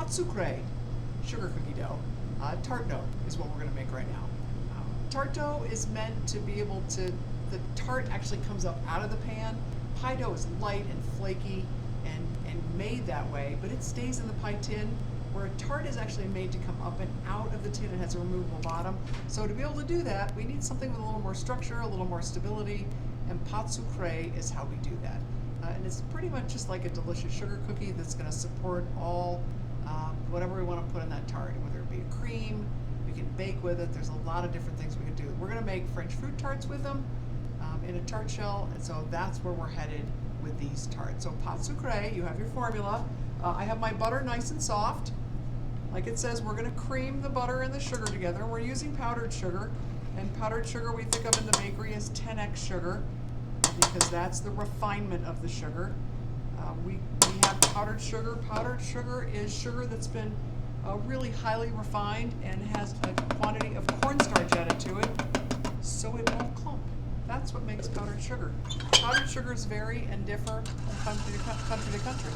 Pate Sucre sugar cookie dough. Tart dough is what we're going to make right now. Tart dough is meant to be able to, the tart actually comes up out of the pan. Pie dough is light and flaky and made that way, but it stays in the pie tin, where a tart is actually made to come up and out of the tin. It has a removable bottom. So to be able to do that, we need something with a little more structure, a little more stability, and Pate Sucre is how we do that. And it's pretty much just like a delicious sugar cookie that's going to support all whatever we want to put in that tart, whether it be a cream, we can bake with it. There's a lot of different things we can do. We're going to make French fruit tarts with them in a tart shell, and so that's where we're headed with these tarts. So Pate Sucre, you have your formula. I have my butter nice and soft. Like it says, we're going to cream the butter and the sugar together. We're using powdered sugar, and powdered sugar we pick up in the bakery is 10x sugar, because that's the refinement of the sugar. We have powdered sugar. Powdered sugar is sugar that's been really highly refined and has a quantity of cornstarch added to it, so it won't clump. That's what makes powdered sugar. Powdered sugars vary and differ from country to country.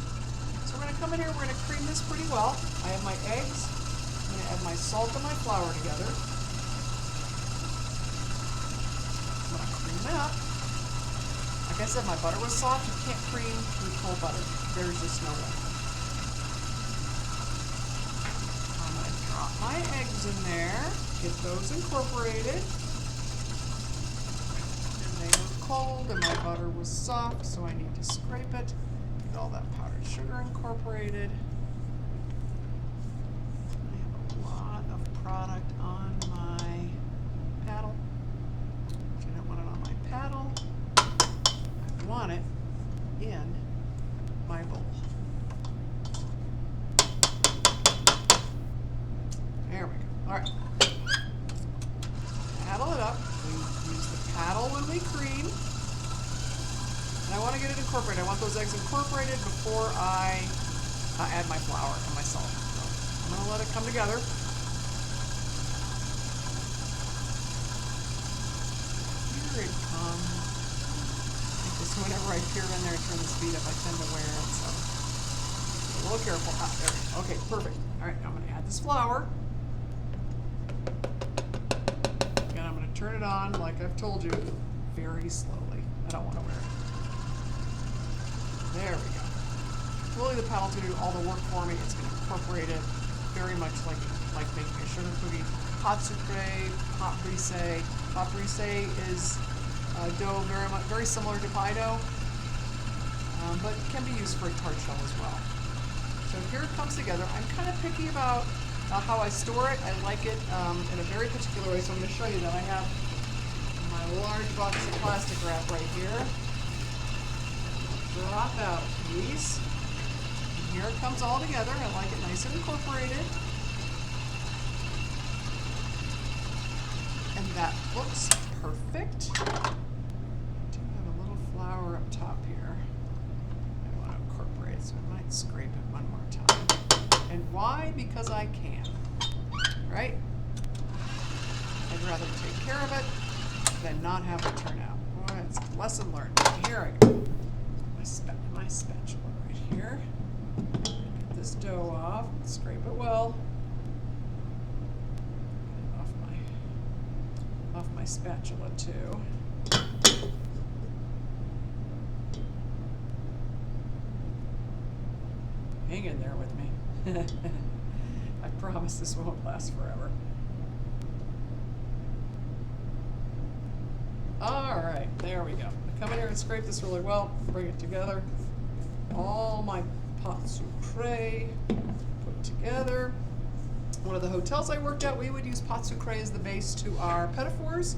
So we're going to come in here, we're going to cream this pretty well. I have my eggs, I'm going to add my salt and my flour together. I'm going to cream that. Like I said, my butter was soft. You can't cream with cold butter. There's just no way. I'm going to drop my eggs in there, get those incorporated. And they were cold and my butter was soft, so I need to scrape it. Get all that powdered sugar incorporated. I have a lot of product on my paddle. I don't want it on my paddle. I want it in my bowl. There we go. All right. Paddle it up. We use the paddle when we cream. And I want to get it incorporated. I want those eggs incorporated before I add my flour and my salt. So I'm going to let it come together. Here it comes. So whenever I peer in there and turn the speed up, I tend to wear it. So be a little careful. Ah, there we go. Okay, perfect. All right, I'm going to add this flour. And I'm going to turn it on, like I've told you, very slowly. I don't want to wear it. There we go. Really, the paddle's going to do all the work for me. It's going to incorporate it very much like making a sugar cookie. Pate Sucre, pate brise. Pate brise is dough very similar to pie dough, but can be used for a tart shell as well. So here it comes together. I'm kind of picky about how I store it. I like it in a very particular way, so I'm going to show you that. I have my large box of plastic wrap right here. Drop out a piece. And here it comes all together. I like it nice and incorporated. And that looks perfect. Flour up top here. I want to incorporate it, so I might scrape it one more time. And why? Because I can. Right? I'd rather take care of it than not have it turn out. Boy, it's a lesson learned. Here I go. My spatula right here. Get this dough off. Scrape it well. Get it off my spatula too. Hang in there with me. I promise this won't last forever. All right, there we go. I come in here and scrape this really well, bring it together. All my Pate Sucre put together. One of the hotels I worked at, we would use Pate Sucre as the base to our pedophores,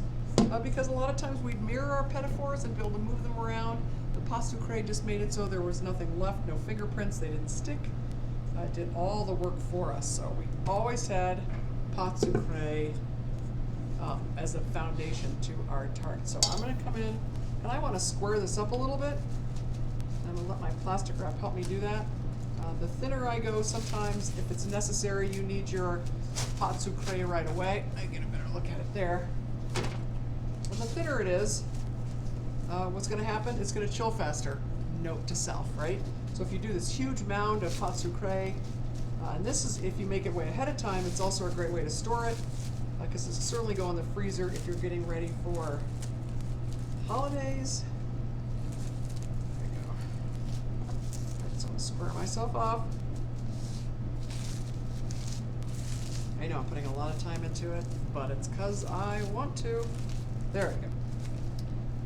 because a lot of times we'd mirror our pedophores and be able to move them around. The Pate Sucre just made it so there was nothing left, no fingerprints, they didn't stick. It did all the work for us, so we always had Pate Sucre as a foundation to our tart. So I'm going to come in, and I want to square this up a little bit. I'm going to let my plastic wrap help me do that. The thinner I go, sometimes if it's necessary, you need your Pate Sucre right away. I get a better look at it there. And the thinner it is, what's going to happen? It's going to chill faster. Note to self, right? So if you do this huge mound of Pate Sucre, And this is, if you make it way ahead of time, it's also a great way to store it, because this will certainly go in the freezer if you're getting ready for holidays. There you go. So I'm going to square myself off. I know I'm putting a lot of time into it, but it's because I want to. There we go.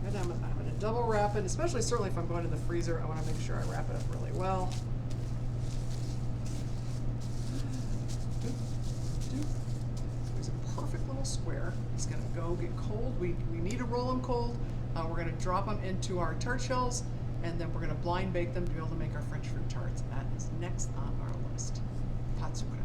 And I'm going to double wrap it, especially certainly if I'm going to the freezer. I want to make sure I wrap it up really well. There's a perfect little square. It's going to go get cold. We need to roll them cold. We're going to drop them into our tart shells, and then we're going to blind bake them to be able to make our French fruit tarts. That is next on our list. Pate Sucre.